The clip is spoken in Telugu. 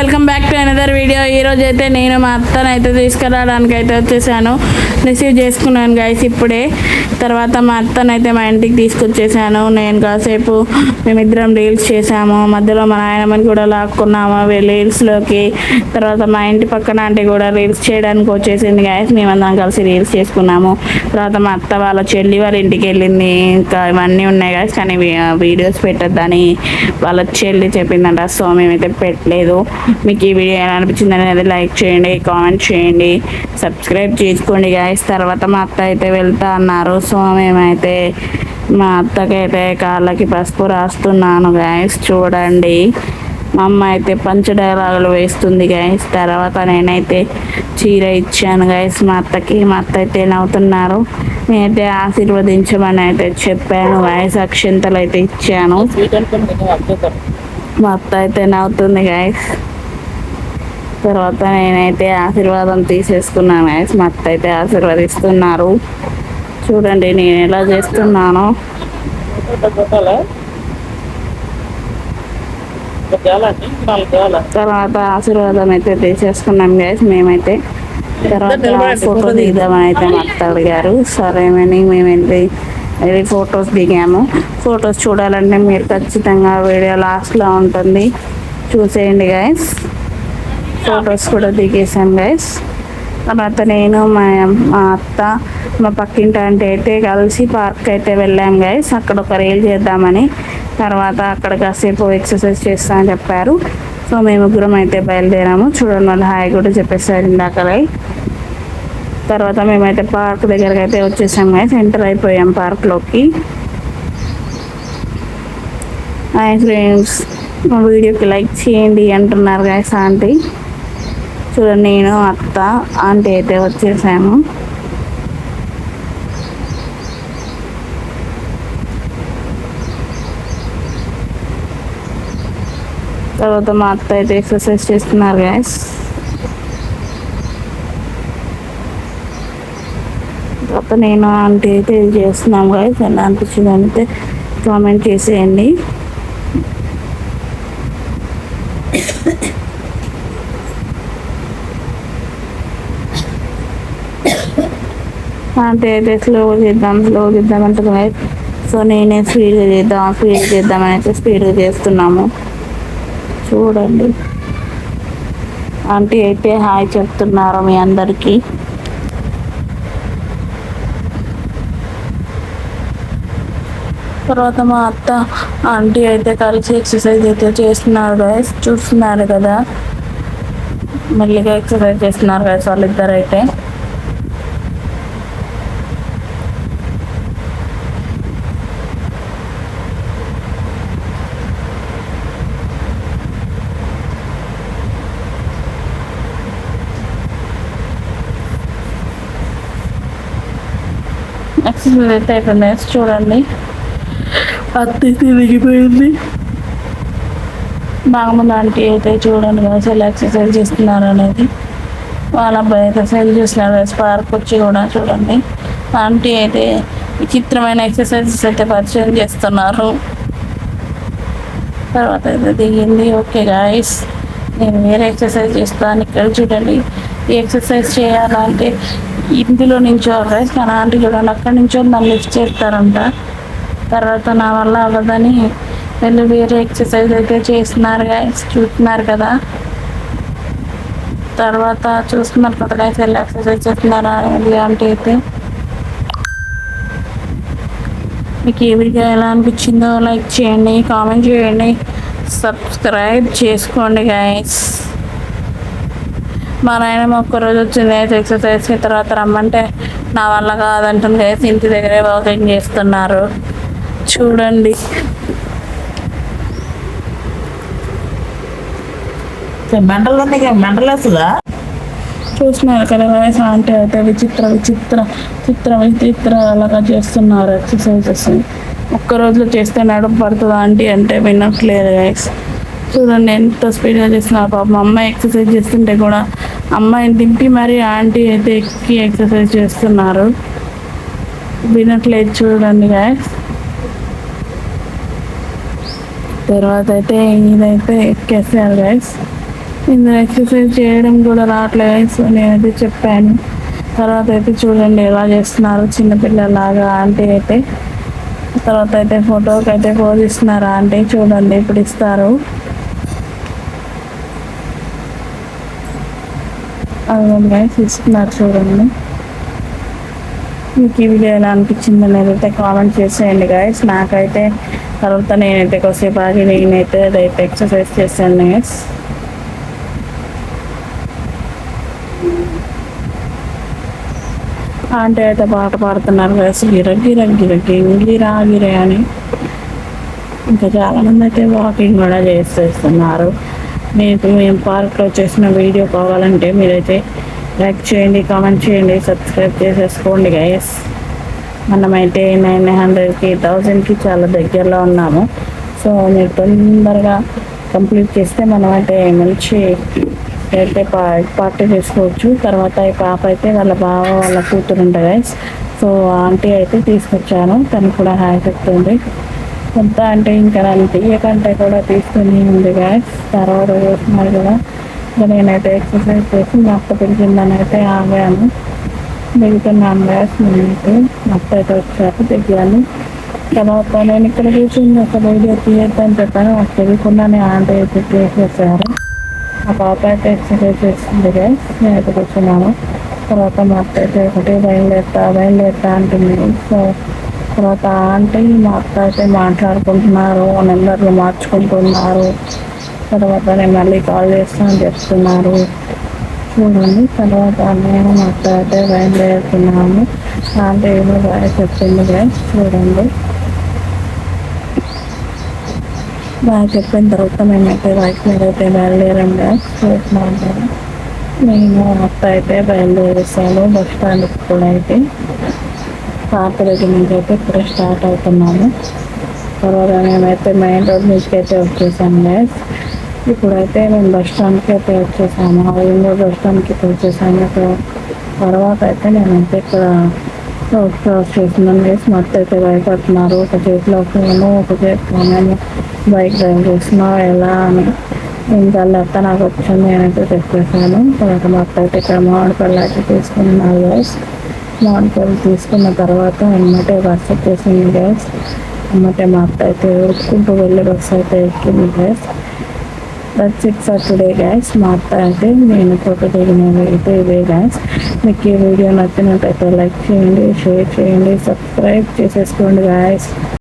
Welcome back to another video. ఈరోజు అయితే నేను మా అత్తను అయితే తీసుకురావడానికి అయితే వచ్చేసాను. రిసీవ్ చేసుకున్నాను గైస్ ఇప్పుడే. తర్వాత మా అత్తను అయితే మా ఇంటికి తీసుకొచ్చేసాను. నేను కాసేపు మేమిద్దరం రీల్స్ చేసాము. మధ్యలో మా నాయనమ్మని కూడా లాక్కున్నాము రీల్స్లోకి. తర్వాత మా ఇంటి పక్కన అంటే కూడా రీల్స్ చేయడానికి వచ్చేసింది గైస్. మేమందరం కలిసి రీల్స్ చేసుకున్నాము. తర్వాత మా అత్త వాళ్ళ చెల్లి వాళ్ళ ఇంటికి వెళ్ళింది. ఇంకా ఇవన్నీ ఉన్నాయి గైస్, కానీ వీడియోస్ పెట్టద్దని వాళ్ళ చెల్లి చెప్పిందంట. సో మేమైతే పెట్టలేదు. మీకు ఈ వీడియో ఎలా అనిపించింది అనేది లైక్ చేయండి, కామెంట్ చేయండి, సబ్స్క్రైబ్ చేసుకోండి గైస్. తర్వాత మా అత్త అయితే వెళ్తా అన్నారు. సో మేమైతే మా అత్తకైతే కాళ్ళకి పసుపు రాస్తున్నాను గైస్. చూడండి, మా అమ్మ అయితే పంచ డైలాగులు వేస్తుంది గైస్. తర్వాత నేనైతే చీర ఇచ్చాను గైస్ మా అత్తకి. మా అత్త అయితే నవ్వుతున్నారు. నేనైతే ఆశీర్వదించమని అయితే చెప్పాను గైస్. అక్షింతలు అయితే ఇచ్చాను. మా అత్త అయితే నవ్వుతుంది గైస్. తర్వాత నేనైతే ఆశీర్వాదం తీసేసుకున్నాను గైస్. మా అత్త అయితే ఆశీర్వదిస్తున్నారు. చూడండి నేను ఎలా చేస్తున్నానో. తర్వాత ఆశీర్వాదం అయితే తీసేసుకున్నాం గైస్ మేమైతే. తర్వాత ఫోటో దిగుదామని అయితే మా అత్త అడిగారు. సరేమని మేమైతే ఫొటోస్ దిగాము. ఫొటోస్ చూడాలంటే మీరు ఖచ్చితంగా వీడియో లాస్ట్లో ఉంటుంది, చూసేయండి గైస్. ఫొటోస్ కూడా దిగేసాం గైస్. తర్వాత నేను మా అత్త మా పక్కింటి ఆంటీ అయితే కలిసి పార్క్ అయితే వెళ్ళాం గైస్. అక్కడ ఒక రీల్ చేద్దామని. తర్వాత అక్కడ కాసేపు ఎక్సర్సైజ్ చేస్తామని చెప్పారు. సో మేము ముగ్గురం అయితే బయలుదేరాము. చూడండి, వాళ్ళు హాయ్ కూడా చెప్పేసారు ఇందాకలే. తర్వాత మేమైతే పార్క్ దగ్గరకు అయితే వచ్చేసాం గైస్. ఎంటర్ అయిపోయాం పార్క్లోకి. హాయ్ ఫ్రెండ్స్, మా వీడియోకి లైక్ చేయండి అంటున్నారు గైస్ ఆంటీ. చూడండి, నేను అత్త ఆంటీ అయితే వచ్చేసాము. తర్వాత మా అత్త అయితే ఎక్సర్సైజ్ చేస్తున్నారు గైస్. తర్వాత నేను ఆంటీ అయితే ఇది చేస్తున్నాం గైస్. ఎలా అనిపించింది అంటే కామెంట్ చేసేయండి. ఆంటీ అయితే స్లో చేద్దాం అంటుంది గైస్. సో నేనే స్పీడ్గా చేద్దామని అయితే స్పీడ్గా చేస్తున్నాము. చూడండి, ఆంటీ అయితే హాయ్ చెప్తున్నారు మీ అందరికీ. తర్వాత మా అత్త ఆంటీ అయితే కలిసి ఎక్సర్సైజ్ అయితే చేస్తున్నారు గైస్. చూస్తున్నారు కదా, మెల్లిగా ఎక్సర్సైజ్ చేస్తున్నారు గైస్ వాళ్ళిద్దరు అయితే. ఎక్సర్సైజ్ అయితే అయిపోయింది. చూడండి, అత్త తిరిగిపోయింది. నాగమూల ఆంటీ అయితే చూడండి కదా అసలు ఎక్సర్సైజ్ చేస్తున్నారు అనేది. వాళ్ళ అబ్బాయి అయితే సెల్ చేస్తున్నారు పార్క్ వచ్చి కూడా. చూడండి, ఆంటీ అయితే విచిత్రమైన ఎక్సర్సైజెస్ అయితే పరిచయం చేస్తున్నారు. తర్వాత అయితే దిగింది. ఓకే గాయస్, నేను వేరే ఎక్సర్సైజ్ చేస్తాను. ఇక్కడ చూడండి, ఈ ఎక్సర్సైజ్ చేయాలంటే ఇందులో నించోవాలి గైస్. కానీ ఆంటీ చూడండి అక్కడి నుంచో నన్ను లిఫ్ట్ చేస్తారంట. తర్వాత నా వల్ల అవ్వదని వెళ్ళి వేరే ఎక్సర్సైజ్ అయితే చేస్తున్నారు గైస్. చూస్తున్నారు కదా, తర్వాత చూస్తున్నారు కదా గైస్ వెళ్ళి ఎక్సర్సైజ్ చేస్తున్నారు అనేది ఆంటీ అయితే. మీకు ఈ వీడియో ఎలా అనిపించిందో లైక్ చేయండి, కామెంట్ చేయండి, సబ్స్క్రైబ్ చేసుకోండి గైస్. మా నాయనమ్మ ఒక్కరోజు వచ్చింది ఎక్సర్సైజ్కి. తర్వాత రమ్మంటే నా వల్ల కాదంటుంది గైస్. ఇంటి దగ్గరే వాకింగ్ చేస్తున్నారు. చూడండి, చూస్తున్నారు కదా గైస్. ఆంటీ అయితే విచిత్ర అలాగా చేస్తున్నారు ఎక్సర్సైజెస్. ఒక్క రోజులో చేస్తే నడుము పడుతుంది ఆంటీ అంటే వినట్లేదు గైస్. చూడండి ఎంత స్పీడ్గా చేస్తున్నారు. పాపం అమ్మాయి ఎక్సర్సైజ్ చేస్తుంటే కూడా అమ్మాయిని దింపి మరి ఆంటీ అయితే ఎక్కి ఎక్సర్సైజ్ చేస్తున్నారు. వినట్లేదు చూడండి గైస్. తర్వాత అయితే ఇదైతే ఎక్కేసారు గైస్. ఇందులో ఎక్సర్సైజ్ చేయడం కూడా రావట్లేదు గైస్. నేనైతే చెప్పాను. తర్వాత అయితే చూడండి ఎలా చేస్తున్నారు చిన్నపిల్లలాగా ఆంటీ అయితే. తర్వాత అయితే ఫోటోకి అయితే పోజ్ ఇస్తున్నారు ఆంటీ. చూడండి ఇప్పుడు ఇస్తారు. అవును గైస్ ఇస్తున్నారు చూడండి. మీకు ఈ వీడియో ఎలా అనిపించింది అనేది అయితే కామెంట్ చేసేయండి గైస్. నాకైతే తర్వాత నేనైతే కొద్దిసేపు ఆగి నేనైతే అదైతే ఎక్సర్సైజ్ చేశాను గైస్. ఆంటీ అయితే పాట పాడుతున్నారు గైస్. గిర గిర గిర గిరా గిరే అని. ఇంకా చాలామంది అయితే వాకింగ్ కూడా చేస్తున్నారు. మీకు మేము పార్క్లో చేసిన వీడియో కావాలంటే మీరైతే లైక్ చేయండి, కామెంట్ చేయండి, సబ్స్క్రైబ్ చేసేసుకోండి గైస్. మనమైతే 900కి 1000కి చాలా దగ్గరలో ఉన్నాము. సో మీరు తొందరగా కంప్లీట్ చేస్తే మనమైతే మంచి అయితే పార్టీ చేసుకోవచ్చు. తర్వాత ఈ పాప అయితే వాళ్ళ బావ వాళ్ళ కూతురు ఉంటుంది గైస్. సో ఆంటీ అయితే తీసుకొచ్చాను. తను కూడా హాయ్ చెప్తుంది. కొంత అంటే ఇంకా నన్ను తీయకంటే కూడా తీసుకుని ఉంది గైస్. తర్వాత చూస్తున్నారు కదా. నేనైతే ఎక్సర్సైజ్ చేసి మా అత్త పిలిచిందని అయితే ఆగాను. దిగుతున్నాను గైస్. నేనైతే మా అత్త అయితే వచ్చాక దిగాను. తర్వాత నేను ఇక్కడ కూర్చుని ఒక వీడియో తీయొద్దని చెప్పాను. నాకు తెలియకుండానే ఆంటీ అయితే చేసేసారు. ఆ పాప అయితే ఎక్సర్సైజ్ చేస్తుంది గైస్. నేనైతే కూర్చున్నాను. తర్వాత మా అత్త అయితే ఒకటి బయలుదేరుతా అంటుంది. సో తర్వాత ఆంటీ మా అత్త అయితే మాట్లాడుకుంటున్నారు, నెంబర్లు మార్చుకుంటున్నారు. తర్వాత నేను మళ్ళీ కాల్ చేస్తానని చెప్తున్నారు చూడండి. తర్వాత నేను మా అత్త అయితే బయలుదేరుతున్నాను. ఆంటీ ఏమో బాగా చెప్తుంది గైస్. చూడండి బాగా చెప్పిన తర్వాత మేమైతే బైక్ మీద అయితే బయలుదేరాం గైస్. చూస్తున్నాను నేను అత్త అయితే బయలుదేరేస్తాను బస్ స్టాండ్కి కూడా అయితే. పార్క్ దగ్గర నుంచి అయితే ఇప్పుడే స్టార్ట్ అవుతున్నాము. తర్వాత మేమైతే మెయిన్ రోడ్ నుంచి అయితే వచ్చేసాము గైస్. ఇప్పుడైతే మేము బస్ స్టాండ్కి అయితే వచ్చేసాము. ఇంకో బస్ స్టాండ్కి వచ్చేసాము. తర్వాత అయితే నేనైతే ఇక్కడ రోడ్ క్రాస్ చేస్తున్నాను గైస్. మొత్తం అయితే భయపడుతున్నారు. ఒక చేతిలో ఫోను, ఒక చేతిలో నేను బైక్ డ్రైవ్ చేస్తున్నా ఎలా అని. ఇంకా లెక్క నాకు వచ్చింది. నేనైతే చెప్పేసాను. తర్వాత మొత్తం అయితే ఇక్కడ మామిడిపళ్ళు అయితే తీసుకున్నాను గైస్. మామిడిపళ్ళు తీసుకున్న తర్వాత అమ్మటే బస్సు వచ్చేసింది గైస్. అమ్మటే మా అత్త అయితే ఉరుక్కుంటూ వెళ్ళి బస్సు అయితే ఎక్కింది guys. That's it for today guys. మా అత్త అయితే నేను ఫోటో దిగినవి అయితే ఇవే గైస్. మీకు ఈ వీడియో నచ్చినట్టయితే లైక్ చేయండి, షేర్ చేయండి, సబ్స్క్రైబ్ చేసేసుకోండి గైస్.